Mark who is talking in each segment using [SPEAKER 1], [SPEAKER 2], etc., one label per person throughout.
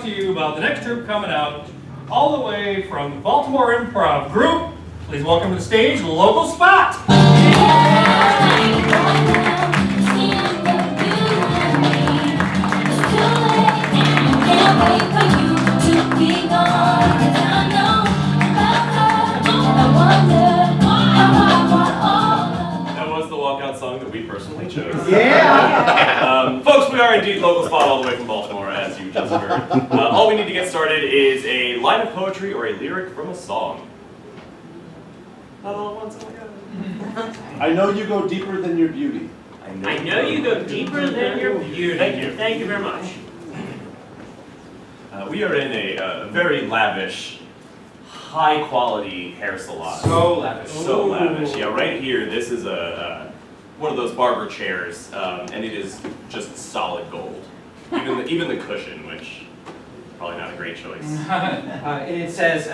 [SPEAKER 1] to you about the next troupe coming out all the way from the Baltimore Improv Group. Please welcome to the stage, Local Spot.
[SPEAKER 2] Song that we personally chose.
[SPEAKER 3] Yeah!
[SPEAKER 2] Folks, we are indeed Local Spot all the way from Baltimore, as you just heard. All we need to get started is a line of poetry or a lyric from a song. Not all at once, oh my god.
[SPEAKER 3] I know you go deeper than your beauty.
[SPEAKER 4] I know you go deeper than your beauty.
[SPEAKER 2] Thank you.
[SPEAKER 4] Thank you very much.
[SPEAKER 2] We are in a very lavish, high-quality hair salon.
[SPEAKER 1] So lavish.
[SPEAKER 2] So lavish. Yeah, right here, this is one of those barber chairs, and it is just solid gold. Even the cushion, which probably not a great choice.
[SPEAKER 5] And it says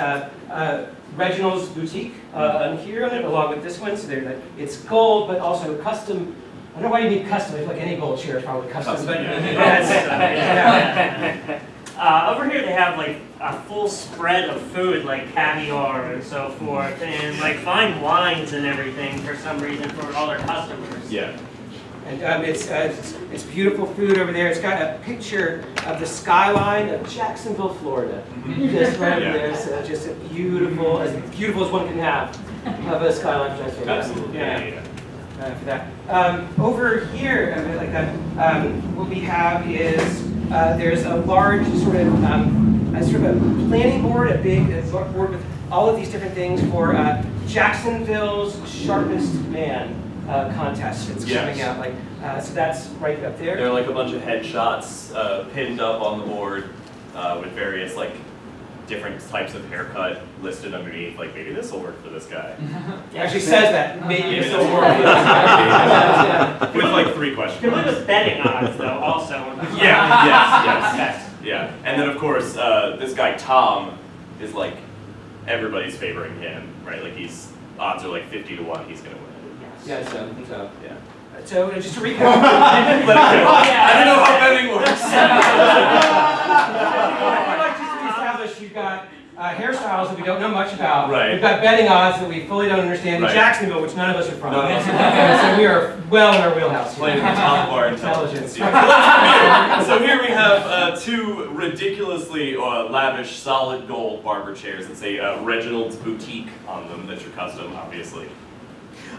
[SPEAKER 5] Reginald's Boutique on here on it, along with this one. So it's gold, but also custom. I don't know why you need custom. I feel like any gold chair is probably custom. But
[SPEAKER 4] over here they have like a full spread of food, like caviar and so forth, and like fine wines and everything for some reason for all their customers.
[SPEAKER 2] Yeah.
[SPEAKER 5] And it's beautiful food over there. It's got a picture of the skyline of Jacksonville, Florida. Just right there. So just as beautiful as one can have of a skyline of Jacksonville.
[SPEAKER 2] Absolutely.
[SPEAKER 5] Yeah. For that. Over here, like that, what we have is there's a large sort of a planning board, a big board with all of these different things for Jacksonville's Sharpest Man contest. It's coming out like so. That's right up there.
[SPEAKER 2] There are like a bunch of headshots pinned up on the board with various like different types of haircut listed underneath. Like maybe this will work for this guy.
[SPEAKER 5] It actually says that. Maybe this will work.
[SPEAKER 2] With like 3 questions.
[SPEAKER 4] You can look at betting odds though, also.
[SPEAKER 2] Yeah. Yes. Yeah. And then of course this guy Tom is like everybody's favoring him, right? Like odds are like 50 to 1 he's gonna win.
[SPEAKER 5] Yeah. So
[SPEAKER 2] yeah.
[SPEAKER 5] So just to recap.
[SPEAKER 2] I don't know how betting works. You've got hairstyles that we don't know much about.
[SPEAKER 5] Right. We've got betting odds that we fully don't understand in Jacksonville, which none of us are from. So we are well in our wheelhouse.
[SPEAKER 2] Playing at the top of our intelligence. So here we have 2 ridiculously lavish, solid gold barber chairs that say Reginald's Boutique on them. That's your custom, obviously.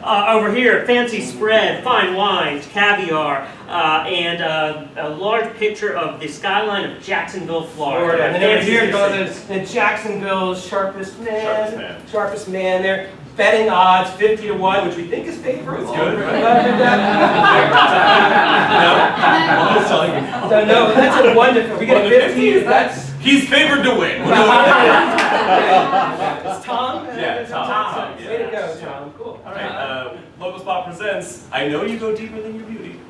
[SPEAKER 4] Over here, fancy spread, fine wines, caviar, and a large picture of the skyline of Jacksonville, Florida.
[SPEAKER 5] And then over here goes the Jacksonville's Sharpest Man. Sharpest Man there. Betting odds 50 to 1, which we think is favorable.
[SPEAKER 2] That's good, right?
[SPEAKER 5] No, that's a 1 to. We get a 50. That's.
[SPEAKER 2] He's favored to win.
[SPEAKER 5] It's Tom?
[SPEAKER 2] Yeah, Tom.
[SPEAKER 5] Way to go, Tom. Cool.
[SPEAKER 2] All right, Local Spot presents I Know You Go Deeper Than Your Beauty.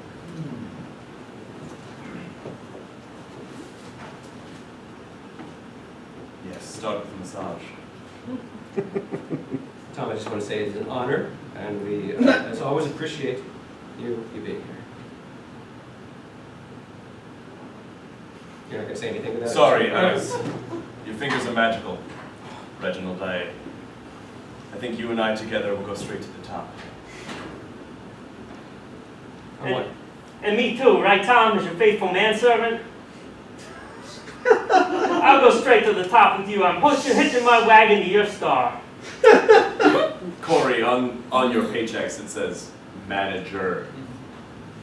[SPEAKER 2] Yes, start with the massage.
[SPEAKER 5] Tom, I just want to say it's an honor, and we, as always, appreciate you being here. You're not going to say anything to that?
[SPEAKER 2] Sorry, your fingers are magical, Reginald. I think you and I together will go straight to the top.
[SPEAKER 4] And me too, right, Tom, as your faithful manservant? I'll go straight to the top with you. I'm hitching my wagon to your star.
[SPEAKER 2] Corey, on your paychecks it says manager.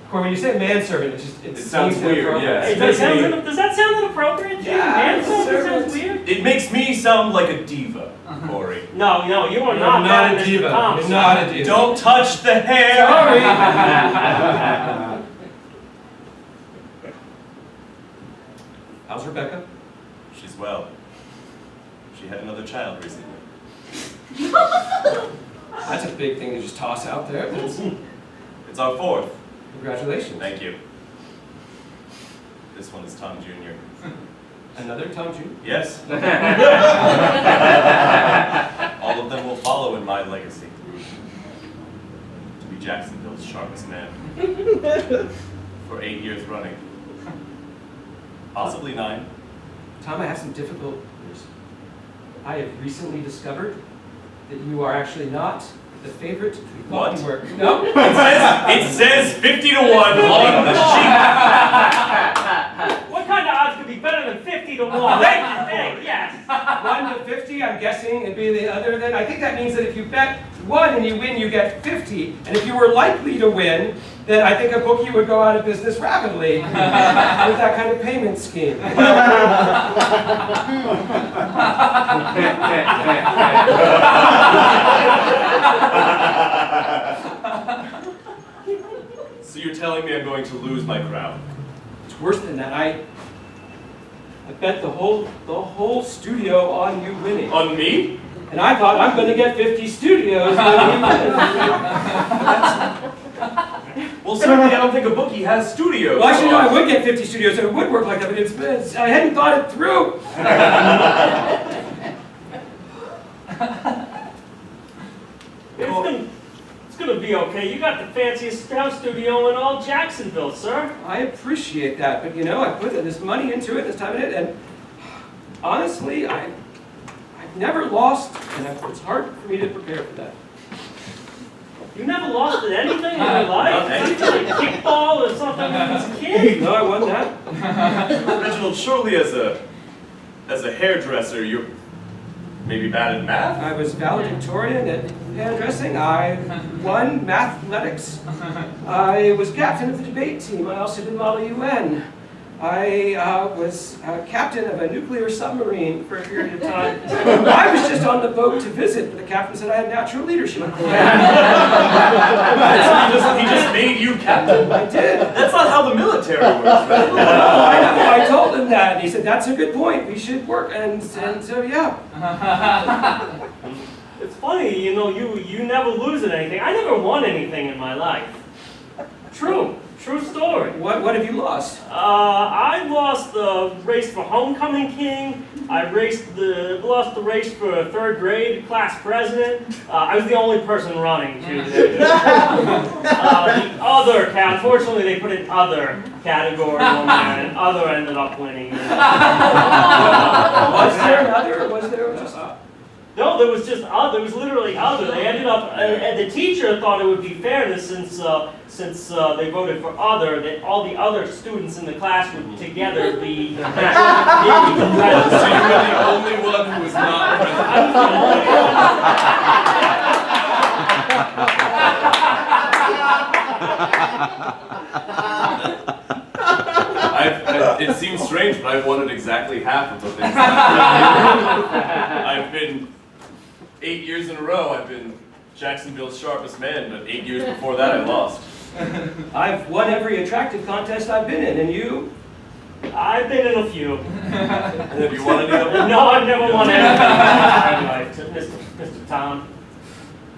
[SPEAKER 5] Corey, when you say manservant, it
[SPEAKER 2] sounds weird. Yeah.
[SPEAKER 4] Does that sound inappropriate to you? Manservant sounds weird.
[SPEAKER 2] It makes me sound like a diva, Corey.
[SPEAKER 4] No, you are not
[SPEAKER 5] a diva.
[SPEAKER 4] You're
[SPEAKER 5] not a diva.
[SPEAKER 2] Don't touch the hair.
[SPEAKER 5] Sorry. How's Rebecca?
[SPEAKER 2] She's well. She had another child recently.
[SPEAKER 5] That's a big thing to just toss out there.
[SPEAKER 2] It's our 4th.
[SPEAKER 5] Congratulations.
[SPEAKER 2] Thank you. This one is Tom Jr.
[SPEAKER 5] Another Tom Jr.?
[SPEAKER 2] Yes. All of them will follow in my legacy. To be Jacksonville's Sharpest Man. For 8 years running. Possibly 9.
[SPEAKER 5] Tom, I have some difficult news. I have recently discovered that you are actually not the favorite
[SPEAKER 2] What?
[SPEAKER 5] work. No?
[SPEAKER 2] It says 50 to 1 on the sheet.
[SPEAKER 4] What kind of odds could be better than 50 to 1? Yes.
[SPEAKER 5] 1 to 50, I'm guessing, and be the other then. I think that means that if you bet 1 and you win, you get 50. And if you were likely to win, then I think a bookie would go out of business rapidly with that kind of payment scheme.
[SPEAKER 2] So you're telling me I'm going to lose my crown?
[SPEAKER 5] It's worse than that. I bet the whole studio on you winning.
[SPEAKER 2] On me?
[SPEAKER 5] And I thought I'm going to get 50 studios when you win.
[SPEAKER 2] Well, certainly I don't think a bookie has studios.
[SPEAKER 5] Well, actually, no, I would get 50 studios, and it would work like that, but I hadn't thought it through.
[SPEAKER 4] It's gonna be okay. You got the fanciest house studio in all Jacksonville, sir.
[SPEAKER 5] I appreciate that, but you know, I put this money into it, this time in it, and honestly, I've never lost, and it's hard for me to prepare for that.
[SPEAKER 4] You never lost at anything in your life? Anything like kickball or something when you was a kid?
[SPEAKER 5] No, I won that.
[SPEAKER 2] Reginald, surely as a hairdresser, you're maybe bad at math?
[SPEAKER 5] I was valedictorian at hairdressing. I won mathletics. I was captain of the debate team. I also did Model UN. I was captain of a nuclear submarine for a period of time. I was just on the boat to visit, but the captain said I had natural leadership.
[SPEAKER 2] He just made you captain?
[SPEAKER 5] I did.
[SPEAKER 2] That's not how the military works, right?
[SPEAKER 5] No, I know. I told him that, and he said, that's a good point. We should work. And so, yeah.
[SPEAKER 4] It's funny, you know, you never lose at anything. I never won anything in my life. True story.
[SPEAKER 5] What have you lost?
[SPEAKER 4] I lost the race for homecoming king. I lost the race for third grade class president. I was the only person running too. The other unfortunately they put in other category on that, and other ended up winning.
[SPEAKER 5] Was there another, or was there just...
[SPEAKER 4] No, there was just other. There was literally other. They ended up, and the teacher thought it would be fairness since they voted for other, that all the other students in the class would together be.
[SPEAKER 2] So you were the only one who was not it seems strange, but I've won at exactly half of the things. I've been 8 years in a row. I've been Jacksonville's sharpest man, but 8 years before that I lost.
[SPEAKER 5] I've won every attractive contest I've been in, and you?
[SPEAKER 4] I've been in a few.
[SPEAKER 2] Have you won any of them?
[SPEAKER 4] No, I've never won anything in my life, Mr. Tom.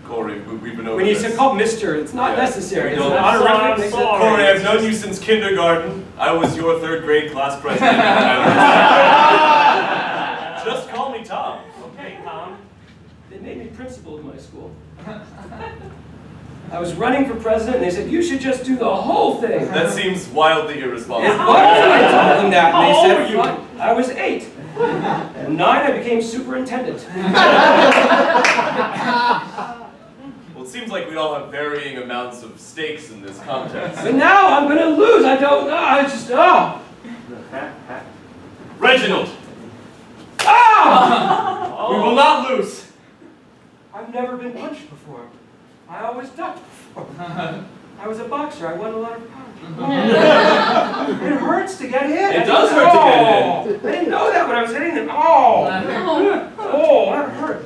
[SPEAKER 2] Corey, we've been over
[SPEAKER 5] When you
[SPEAKER 2] this.
[SPEAKER 5] call Mr., it's not necessary. It's
[SPEAKER 2] No,
[SPEAKER 5] an
[SPEAKER 2] I'm
[SPEAKER 5] honorific.
[SPEAKER 4] sorry.
[SPEAKER 2] Corey, I've known you since kindergarten. I was your third grade class president. Just call me Tom.
[SPEAKER 4] Okay, Tom.
[SPEAKER 5] They made me principal in my school. I was running for president, and they said, you should just do the whole thing.
[SPEAKER 2] That seems wildly
[SPEAKER 5] It
[SPEAKER 2] irresponsible.
[SPEAKER 5] was. I told them that, and
[SPEAKER 4] How
[SPEAKER 5] they
[SPEAKER 4] old
[SPEAKER 5] said,
[SPEAKER 4] were you?
[SPEAKER 5] fine. I was 8. At 9, I became superintendent.
[SPEAKER 2] Well, it seems like we all have varying amounts of stakes in this contest.
[SPEAKER 5] But now I'm going to lose. I don't know. I just, oh.
[SPEAKER 2] Reginald,
[SPEAKER 5] Oh!
[SPEAKER 2] we will not lose.
[SPEAKER 5] I've never been punched before. I always ducked before. I was a boxer. I won a lot of pounds. It hurts to get hit.
[SPEAKER 2] It does hurt to get hit.
[SPEAKER 5] I didn't know that when I was hitting them. Oh! Oh, that hurt.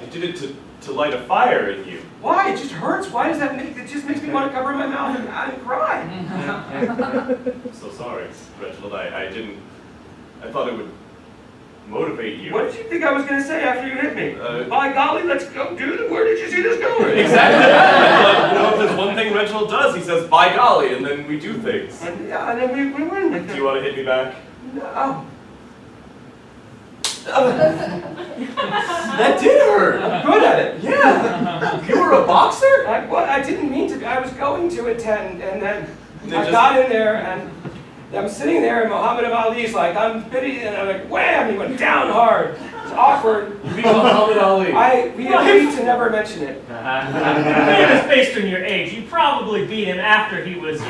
[SPEAKER 2] I did it to light a fire in you.
[SPEAKER 5] Why? It just hurts. Why does that make it? Just makes me want to cover my mouth and cry.
[SPEAKER 2] I'm so sorry, Reginald. I thought it would motivate you.
[SPEAKER 5] What did you think I was going to say after you hit me? By golly, let's go, dude. Where did you see this going?
[SPEAKER 2] Exactly. I thought, you know, if there's one thing Reginald does, he says, by golly, and then we do things.
[SPEAKER 5] And, yeah, and then we win.
[SPEAKER 2] Do you want to hit me back?
[SPEAKER 5] No.
[SPEAKER 2] That did hurt.
[SPEAKER 5] I'm good at it.
[SPEAKER 2] Yeah. You were a boxer?
[SPEAKER 5] I didn't mean to. I was going to attend, and then I
[SPEAKER 2] Just-
[SPEAKER 5] got in there, and I'm sitting there, and Muhammad Ali's like, I'm bidding, and I'm like, wham! He went down hard. It's awkward.
[SPEAKER 2] You beat Muhammad Ali.
[SPEAKER 5] We agreed to never mention it.
[SPEAKER 4] It was based on your age. You probably beat him after he was.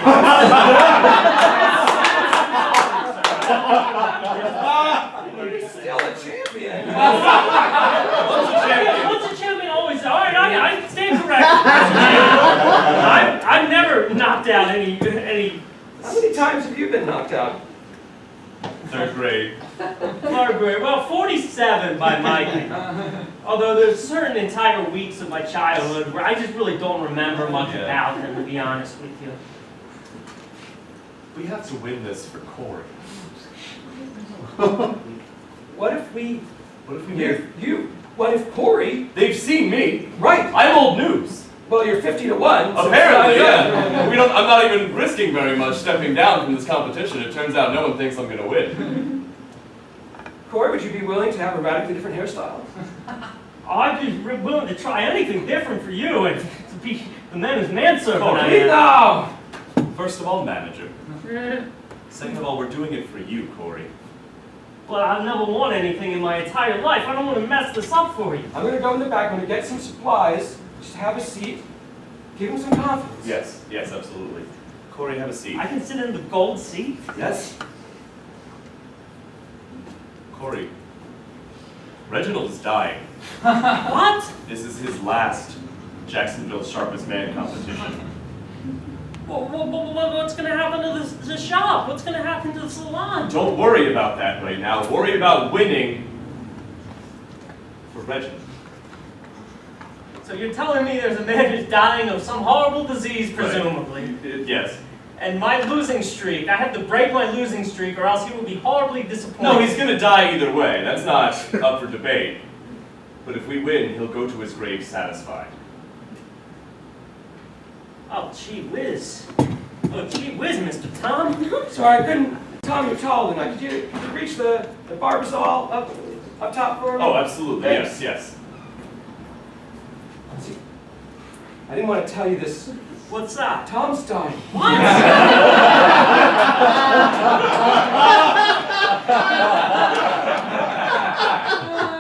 [SPEAKER 5] He's still a champion.
[SPEAKER 4] What's a champion always? All right, I stand correct. I've never knocked out any.
[SPEAKER 5] How many times have you been knocked out?
[SPEAKER 2] 3rd grade.
[SPEAKER 4] Margaret, well, 47 by my count. Although there's certain entire weeks of my childhood where I just really don't remember much about them, to be honest with you.
[SPEAKER 2] We have to win this for Corey.
[SPEAKER 5] What if we?
[SPEAKER 2] What if we
[SPEAKER 5] What if Corey?
[SPEAKER 2] They've seen me.
[SPEAKER 5] Right.
[SPEAKER 2] I'm old news.
[SPEAKER 5] Well, you're 50 to 1. so
[SPEAKER 2] Apparently,
[SPEAKER 5] it's not
[SPEAKER 2] yeah. I'm not even risking very much stepping down from this competition. It turns out no one thinks I'm going to win.
[SPEAKER 5] Corey, would you be willing to have a radically different hairstyle?
[SPEAKER 4] I'd be willing to try anything different for you and to be the man's manservant.
[SPEAKER 2] Corey,
[SPEAKER 5] No.
[SPEAKER 2] First of all, manager. Second of all, we're doing it for you, Corey.
[SPEAKER 4] But I've never won anything in my entire life. I don't want to mess this up for you.
[SPEAKER 5] I'm going to go in the back. I'm going to get some supplies. Just have a seat. Give him some confidence.
[SPEAKER 2] Yes, absolutely. Corey, have a seat.
[SPEAKER 4] I can sit in the gold seat.
[SPEAKER 5] Yes.
[SPEAKER 2] Corey, Reginald is dying.
[SPEAKER 4] What?
[SPEAKER 2] This is his last Jacksonville Sharpest Man competition.
[SPEAKER 4] What's going to happen to the shop? What's going to happen to the salon?
[SPEAKER 2] Don't worry about that right now. Worry about winning for Reginald.
[SPEAKER 4] So you're telling me there's a man who's dying of some horrible disease, presumably.
[SPEAKER 2] Right. Yes.
[SPEAKER 4] And my losing streak, I have to break my losing streak or else he will be horribly disappointed.
[SPEAKER 2] No, he's gonna die either way. That's not up for debate. But if we win, he'll go to his grave satisfied.
[SPEAKER 4] Oh, gee whiz. Oh, gee whiz, Mr. Tom.
[SPEAKER 5] Sorry, I couldn't. Tom, you're taller than I. Could you reach the barbasol up top for me?
[SPEAKER 2] Oh, absolutely.
[SPEAKER 5] Thanks.
[SPEAKER 2] Yes.
[SPEAKER 5] See, I didn't want to tell you this.
[SPEAKER 4] What's that?
[SPEAKER 5] Tom's dying.
[SPEAKER 4] What?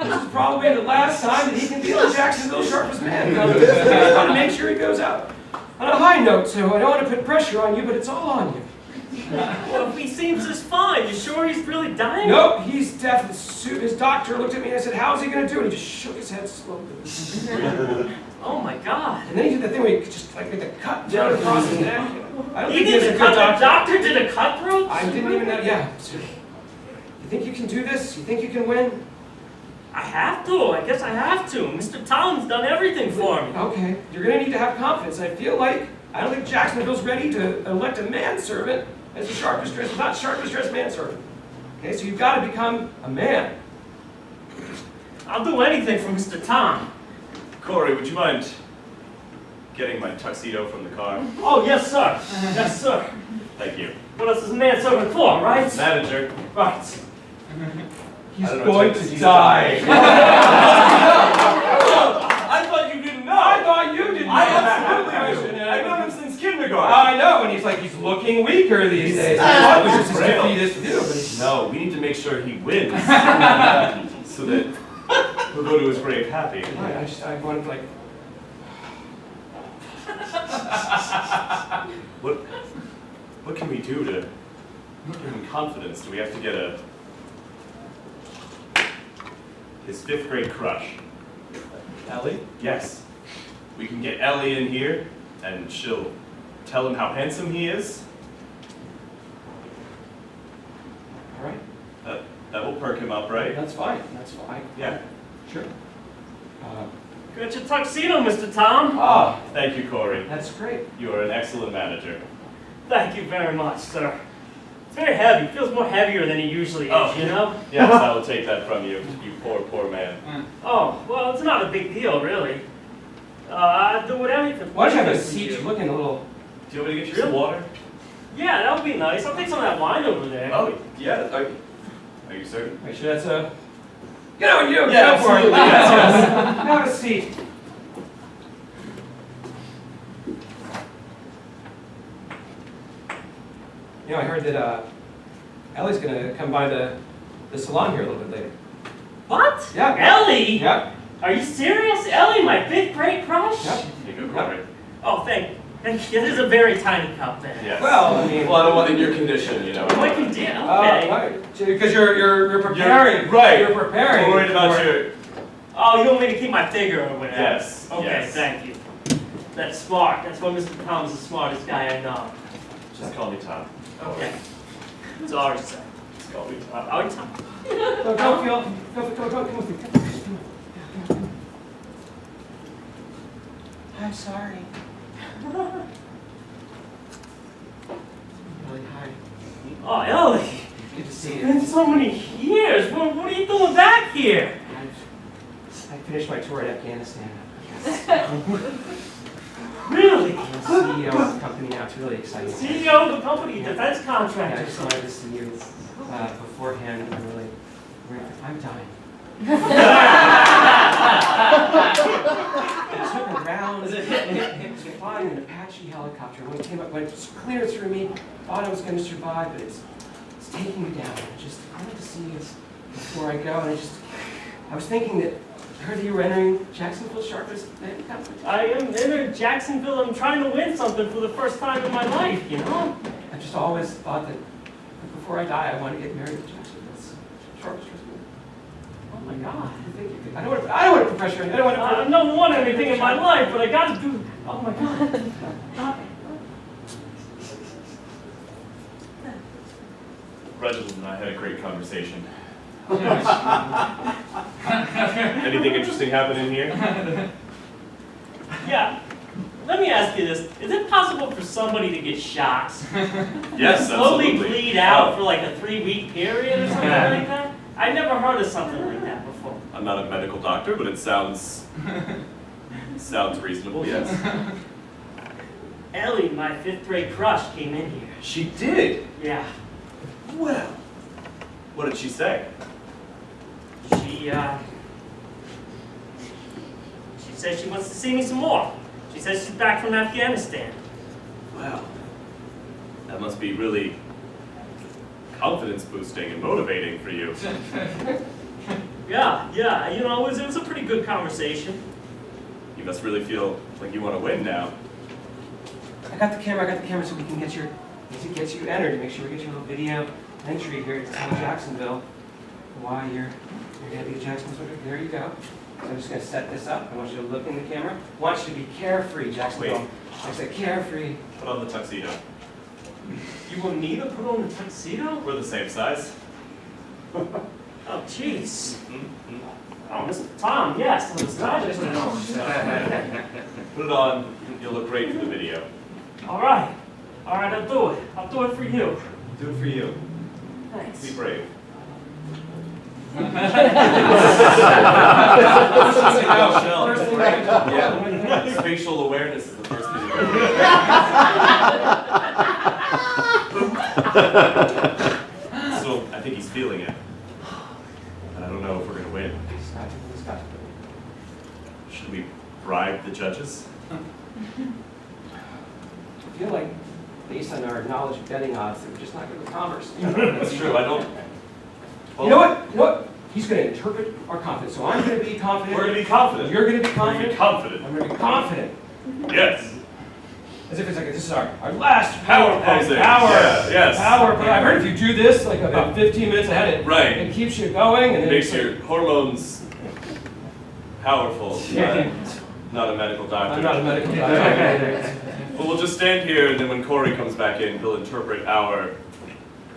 [SPEAKER 5] This is probably the last time that he can be the Jacksonville Sharpest Man. I just want to make sure he goes out on a high note, so I don't want to put pressure on you, but it's all on you.
[SPEAKER 4] Well, he seems just fine. You sure he's really dying?
[SPEAKER 5] Nope, he's deaf. His doctor looked at me and I said, how's he going to do it? He just shook his head slowly.
[SPEAKER 4] Oh my God.
[SPEAKER 5] And then he did the thing where he just like made the cut down across his neck. I don't
[SPEAKER 4] He
[SPEAKER 5] think he was a
[SPEAKER 4] didn't
[SPEAKER 5] good
[SPEAKER 4] cut. The
[SPEAKER 5] doctor.
[SPEAKER 4] doctor did a cutthroat?
[SPEAKER 5] I didn't even know. Yeah. So, you think you can do this? You think you can win?
[SPEAKER 4] I have to. I guess I have to. Mr. Tom's done everything for me.
[SPEAKER 5] Okay. You're going to need to have confidence. I feel like I don't think Jacksonville's ready to elect a manservant as the sharpest dressed, not sharpest dressed manservant. Okay, so you've got to become a man.
[SPEAKER 4] I'll do anything for Mr. Tom.
[SPEAKER 2] Corey, would you mind getting my tuxedo from the car?
[SPEAKER 4] Oh, yes, sir. Yes, sir.
[SPEAKER 2] Thank you.
[SPEAKER 4] What else is a manservant for, right?
[SPEAKER 2] Manager.
[SPEAKER 4] Right.
[SPEAKER 5] He's
[SPEAKER 2] I don't know,
[SPEAKER 5] going
[SPEAKER 2] it's-
[SPEAKER 5] to
[SPEAKER 2] he's
[SPEAKER 5] die.
[SPEAKER 2] I thought you didn't know.
[SPEAKER 5] I thought you didn't know
[SPEAKER 2] I
[SPEAKER 5] that.
[SPEAKER 2] absolutely do. I've known him since kindergarten.
[SPEAKER 5] I know, and he's looking weaker these days. I thought it was just his
[SPEAKER 2] frail.
[SPEAKER 5] defeatist view, but he's...
[SPEAKER 2] No, we need to make sure he wins. So that he'll go to his grave happy.
[SPEAKER 5] I wanted like...
[SPEAKER 2] What can we do to give him confidence? Do we have to get his 5th grade crush?
[SPEAKER 5] Ellie?
[SPEAKER 2] Yes. We can get Ellie in here, and she'll tell him how handsome he is.
[SPEAKER 5] All right.
[SPEAKER 2] That will perk him up, right?
[SPEAKER 5] That's fine. That's fine.
[SPEAKER 2] Yeah.
[SPEAKER 5] Sure.
[SPEAKER 4] Got your tuxedo, Mr. Tom.
[SPEAKER 2] Thank you, Corey.
[SPEAKER 5] That's great.
[SPEAKER 2] You are an excellent manager.
[SPEAKER 4] Thank you very much, sir. It's very heavy. It feels more heavier than it usually is,
[SPEAKER 2] Oh.
[SPEAKER 4] you know?
[SPEAKER 2] Yes, I will take that from you, you poor, poor man.
[SPEAKER 4] Oh, well, it's not a big deal, really. I'd do whatever.
[SPEAKER 5] Why don't you have a seat? You're looking a little...
[SPEAKER 2] Do you want me to get you some water?
[SPEAKER 4] Yeah, that would be nice. I'll take some of that wine over there.
[SPEAKER 2] Oh, yeah. Are you certain?
[SPEAKER 5] Make sure that's a... You know, you
[SPEAKER 2] Yeah,
[SPEAKER 5] go for it.
[SPEAKER 2] absolutely, yes,
[SPEAKER 5] Have a seat. You know, I heard that Ellie's gonna come by the salon here a little bit later.
[SPEAKER 4] What?
[SPEAKER 5] Yeah.
[SPEAKER 4] Ellie?
[SPEAKER 5] Yep.
[SPEAKER 4] Are you serious? Ellie, my 5th grade crush?
[SPEAKER 5] Yep.
[SPEAKER 2] Here you go, Corey.
[SPEAKER 4] Oh, thank you. This is a very tiny cup, man.
[SPEAKER 2] Yes.
[SPEAKER 5] Well, I mean,
[SPEAKER 2] Well, I don't want in your condition, you know.
[SPEAKER 4] What can do? Okay.
[SPEAKER 5] right. Because you're preparing.
[SPEAKER 2] Right.
[SPEAKER 5] You're preparing.
[SPEAKER 2] I'm worried about
[SPEAKER 5] for-
[SPEAKER 2] your.
[SPEAKER 4] Oh, you want me to keep my figure or whatever?
[SPEAKER 2] Yes.
[SPEAKER 4] Okay,
[SPEAKER 2] Yes.
[SPEAKER 4] thank you. That's smart. That's why Mr. Tom's the smartest guy I know.
[SPEAKER 2] Just call me Tom.
[SPEAKER 4] Okay. Sorry, sir.
[SPEAKER 2] Just call me Tom.
[SPEAKER 4] Oh, Tom.
[SPEAKER 5] Go, Phil. Go, come with me. I'm sorry. Really, hi.
[SPEAKER 4] Oh, Ellie.
[SPEAKER 5] Good to see
[SPEAKER 4] It's
[SPEAKER 5] you.
[SPEAKER 4] been so many years. What are you doing back here?
[SPEAKER 5] I finished my tour in Afghanistan.
[SPEAKER 4] Really?
[SPEAKER 5] I'm the CEO of the company now. It's really exciting.
[SPEAKER 4] CEO of the company, defense
[SPEAKER 5] Yeah, I
[SPEAKER 4] contractor.
[SPEAKER 5] just wanted to see you beforehand. I'm dying. I took a round, was flying an Apache helicopter. When it came up, went clear through me. Thought I was going to survive, but it's taking me down. I wanted to see you before I go, and I was thinking that I heard that you were entering Jacksonville Sharpest Land Conference.
[SPEAKER 4] I am in Jacksonville. I'm trying to win something for the first time in my life, you know?
[SPEAKER 5] I just always thought that before I die, I want to get married to Jacksonville's Sharpest.
[SPEAKER 4] Oh my God.
[SPEAKER 5] I don't want to put pressure on you. I don't want to.
[SPEAKER 4] I've never won anything in my life, but I gotta do. Oh my God.
[SPEAKER 2] Reginald and I had a great conversation. Anything interesting happen in here?
[SPEAKER 4] Yeah. Let me ask you this. Is it possible for somebody to get shot?
[SPEAKER 2] Yes,
[SPEAKER 4] Slowly
[SPEAKER 2] absolutely.
[SPEAKER 4] bleed out for like a 3-week period or something like that? I never heard of something like that before.
[SPEAKER 2] I'm not a medical doctor, but it sounds reasonable. Yes.
[SPEAKER 4] Ellie, my 5th grade crush, came in here.
[SPEAKER 2] She did.
[SPEAKER 4] Yeah.
[SPEAKER 2] Well, what did she say?
[SPEAKER 4] She says she wants to see me some more. She says she's back from Afghanistan.
[SPEAKER 2] Wow, that must be really confidence boosting and motivating for you.
[SPEAKER 4] Yeah, you know, it was a pretty good conversation.
[SPEAKER 2] You must really feel like you want to win now.
[SPEAKER 5] I got the camera so we can get you entered, make sure we get your little video entry here to tell Jacksonville why you're going to be a Jacksonville. There you go. So I'm just going to set this up. I want you to look in the camera. I want you to be carefree, Jacksonville.
[SPEAKER 2] Wait.
[SPEAKER 5] I said carefree.
[SPEAKER 2] Put on the tuxedo.
[SPEAKER 4] You want me to put on the tuxedo?
[SPEAKER 2] We're the same size.
[SPEAKER 4] Oh, jeez.
[SPEAKER 2] Mm-hmm.
[SPEAKER 4] Oh, Mr. Tom, yes. I'm excited to know.
[SPEAKER 2] Put it on. You'll look great for the video.
[SPEAKER 4] All right, I'll do it. I'll do it for you.
[SPEAKER 2] Do it for you.
[SPEAKER 4] Thanks.
[SPEAKER 2] Be brave.
[SPEAKER 5] First thing I do.
[SPEAKER 2] Yeah. Spatial awareness is the first thing you So I think he's feeling it. And I don't know if we're gonna win. Should we bribe the judges?
[SPEAKER 5] I feel like, based on our knowledge of betting odds, that we're just not good with commerce.
[SPEAKER 2] That's true. I don't.
[SPEAKER 5] You know what? He's going to interpret our confidence. So I'm going to be confident.
[SPEAKER 2] We're gonna be confident.
[SPEAKER 5] You're going to be
[SPEAKER 2] We're gonna
[SPEAKER 5] confident.
[SPEAKER 2] be confident.
[SPEAKER 5] I'm going to be confident.
[SPEAKER 2] Yes.
[SPEAKER 5] As if it's like, this is our last
[SPEAKER 2] Power posing.
[SPEAKER 5] Power.
[SPEAKER 2] Yeah, yes.
[SPEAKER 5] Power. But I've heard if you do this, like about 15 minutes ahead, it
[SPEAKER 2] Right.
[SPEAKER 5] keeps you going. And
[SPEAKER 2] It
[SPEAKER 5] then
[SPEAKER 2] makes
[SPEAKER 5] it's like-
[SPEAKER 2] your hormones powerful.
[SPEAKER 5] Yeah.
[SPEAKER 2] Not a medical doctor.
[SPEAKER 5] I'm not a medical doctor.
[SPEAKER 2] Well, we'll just stand here, and then when Corey comes back in, he'll interpret our.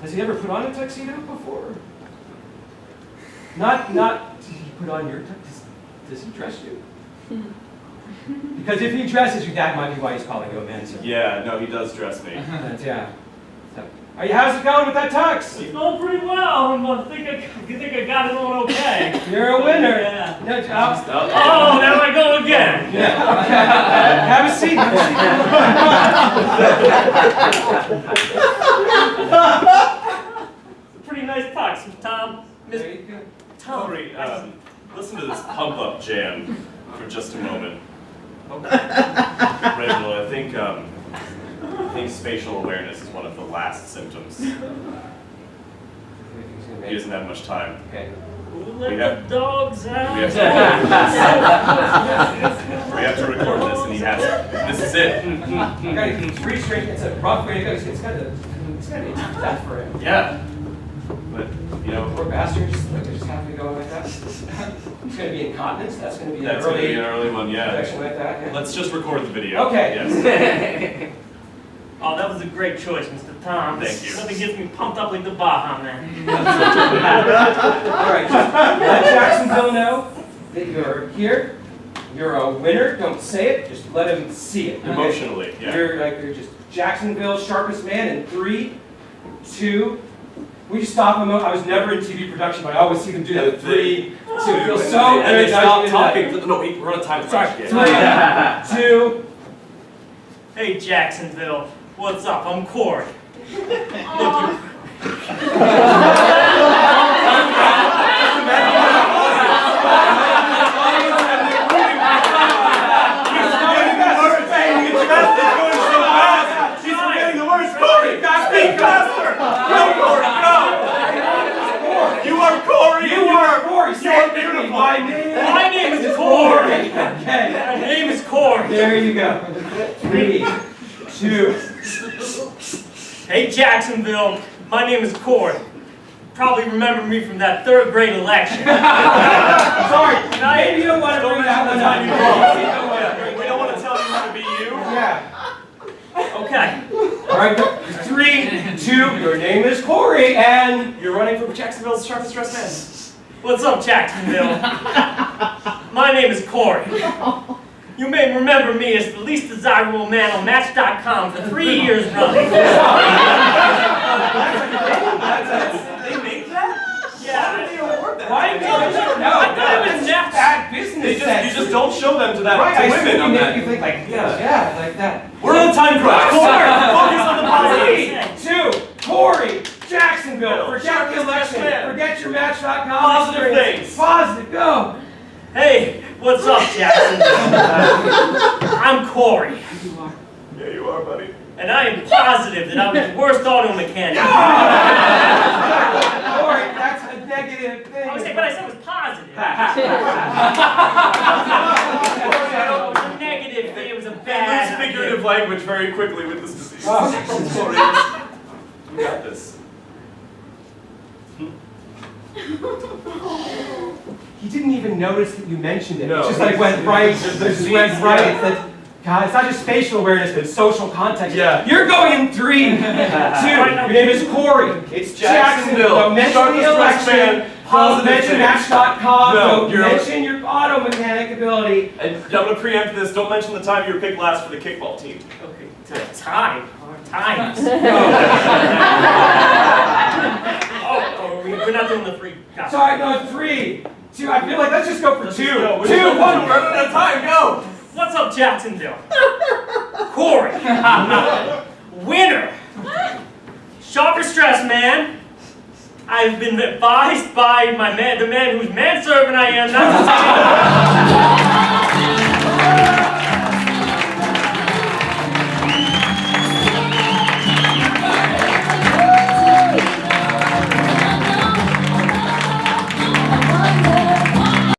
[SPEAKER 5] Has he ever put on a tuxedo before? Not. Did he put on your tuxedo? Does he dress you? Because if he dresses you, that might be why he's calling you a man. So.
[SPEAKER 2] Yeah, no, he does dress me.
[SPEAKER 5] Yeah. So, how's it going with that tux?
[SPEAKER 4] It's going pretty well. I think I got it on okay.
[SPEAKER 5] You're a winner.
[SPEAKER 4] Yeah.
[SPEAKER 5] No,
[SPEAKER 4] Oh, there I go again.
[SPEAKER 5] Yeah. Have a seat.
[SPEAKER 4] It's a pretty nice tux, Tom.
[SPEAKER 5] There you go.
[SPEAKER 4] Tom.
[SPEAKER 2] Corey, listen to this pump up jam for just a moment. Reginald, I think spatial awareness is one of the last symptoms.
[SPEAKER 5] me.
[SPEAKER 2] He doesn't have much time.
[SPEAKER 5] Okay.
[SPEAKER 4] Let
[SPEAKER 2] We have-
[SPEAKER 4] the dogs out.
[SPEAKER 2] We have to record this, and he has to. This is it.
[SPEAKER 5] It's pretty straight. It's a rough way to go. It's kind of be a tough death for him.
[SPEAKER 2] Yeah. But, you know,
[SPEAKER 5] Poor bastard, just have to go like that. It's going to be incontinence. That's going to be an
[SPEAKER 2] that's going to be an
[SPEAKER 5] early
[SPEAKER 2] early one, yeah.
[SPEAKER 5] projection like that. Yeah.
[SPEAKER 2] Let's just record the video.
[SPEAKER 5] Okay.
[SPEAKER 2] Yes.
[SPEAKER 4] Oh, that was a great choice, Mr. Tom.
[SPEAKER 2] Thank you.
[SPEAKER 4] Nothing gets me pumped up like the Baja Man.
[SPEAKER 5] All right, just let Jacksonville know that you're here. You're a winner. Don't say it. Just let him see it. Okay?
[SPEAKER 2] Emotionally, yeah.
[SPEAKER 5] You're just Jacksonville's sharpest man in 3, 2. We just stop him. I was never in TV production, but I always see them do that. With 3, 2. It feels so
[SPEAKER 2] And they stop
[SPEAKER 5] energizing.
[SPEAKER 2] talking. No, we're on a time
[SPEAKER 5] Sorry.
[SPEAKER 2] crunch.
[SPEAKER 5] 3, 2.
[SPEAKER 4] Hey, Jacksonville. What's up? I'm Corey.
[SPEAKER 5] My name
[SPEAKER 4] is Corey.
[SPEAKER 5] Okay.
[SPEAKER 4] My name is Corey.
[SPEAKER 5] There you go. 3, 2.
[SPEAKER 4] Hey, Jacksonville. My name is Corey. Probably remember me from that 3rd grade election.
[SPEAKER 5] Sorry. Maybe you don't want to bring that one up.
[SPEAKER 2] We don't want to tell you how to be you.
[SPEAKER 5] Yeah.
[SPEAKER 4] Okay.
[SPEAKER 5] All right. 3, 2. Your name is Corey, and
[SPEAKER 2] You're running for Jacksonville's sharpest dressed man.
[SPEAKER 4] What's up, Jacksonville? My name is Corey. You may remember me as the least desirable man on Match.com for 3 years running.
[SPEAKER 2] They make that?
[SPEAKER 4] Yeah.
[SPEAKER 2] Why did they award that?
[SPEAKER 5] why did they? No,
[SPEAKER 4] I thought it was
[SPEAKER 5] that's bad business
[SPEAKER 2] You
[SPEAKER 5] sense.
[SPEAKER 2] just don't show them to that
[SPEAKER 5] Right,
[SPEAKER 2] to
[SPEAKER 5] I
[SPEAKER 2] women
[SPEAKER 5] assume
[SPEAKER 2] on
[SPEAKER 5] you
[SPEAKER 2] that.
[SPEAKER 5] make you think like yeah, like that.
[SPEAKER 2] We're on a time crunch. Focus on the positive.
[SPEAKER 5] 3, 2, Corey, Jacksonville. Forget the
[SPEAKER 2] Sharpest
[SPEAKER 5] election.
[SPEAKER 2] man.
[SPEAKER 5] Forget your Match.com.
[SPEAKER 2] Positive
[SPEAKER 5] experience.
[SPEAKER 2] things.
[SPEAKER 5] Positive. Go.
[SPEAKER 4] Hey, what's up, Jacksonville? I'm Corey,
[SPEAKER 2] Yeah, you are, buddy.
[SPEAKER 4] and I am positive that I'm the worst auto mechanic.
[SPEAKER 5] Corey, that's a negative thing.
[SPEAKER 4] I was saying, but I said it was positive. It was a negative thing. It was a
[SPEAKER 2] Use
[SPEAKER 4] bad
[SPEAKER 2] figurative
[SPEAKER 4] idea.
[SPEAKER 2] language very quickly with this disease.
[SPEAKER 5] Oh.
[SPEAKER 2] Sorry. You got this.
[SPEAKER 5] He didn't even notice that you mentioned it.
[SPEAKER 2] No,
[SPEAKER 5] It just like went right. It
[SPEAKER 2] just
[SPEAKER 5] just went
[SPEAKER 2] disease,
[SPEAKER 5] right.
[SPEAKER 2] yeah.
[SPEAKER 5] It's that, God, it's not just spatial awareness, but social context.
[SPEAKER 2] Yeah.
[SPEAKER 5] You're going in 3, 2. Your name is Corey.
[SPEAKER 2] It's Jacksonville.
[SPEAKER 5] Don't mention
[SPEAKER 2] Sharpest
[SPEAKER 5] the
[SPEAKER 2] dressed
[SPEAKER 5] election.
[SPEAKER 2] man.
[SPEAKER 5] Don't
[SPEAKER 2] Positive
[SPEAKER 5] mention
[SPEAKER 2] things.
[SPEAKER 5] Match.com.
[SPEAKER 2] No,
[SPEAKER 5] Don't
[SPEAKER 2] you're-
[SPEAKER 5] mention your auto mechanic ability.
[SPEAKER 2] And I'm going to preempt this. Don't mention the time you were picked last for the kickball team.
[SPEAKER 4] Okay, time. Times. We're not doing the 3. Got it.
[SPEAKER 5] Sorry, no, 3, 2. I feel like let's just go for 2. 2, 1.
[SPEAKER 2] We're running out of time. Go.
[SPEAKER 4] What's up, Jacksonville? Corey. Winner. Sharper stress, man. I've been advised by the man whose manservant I am not to say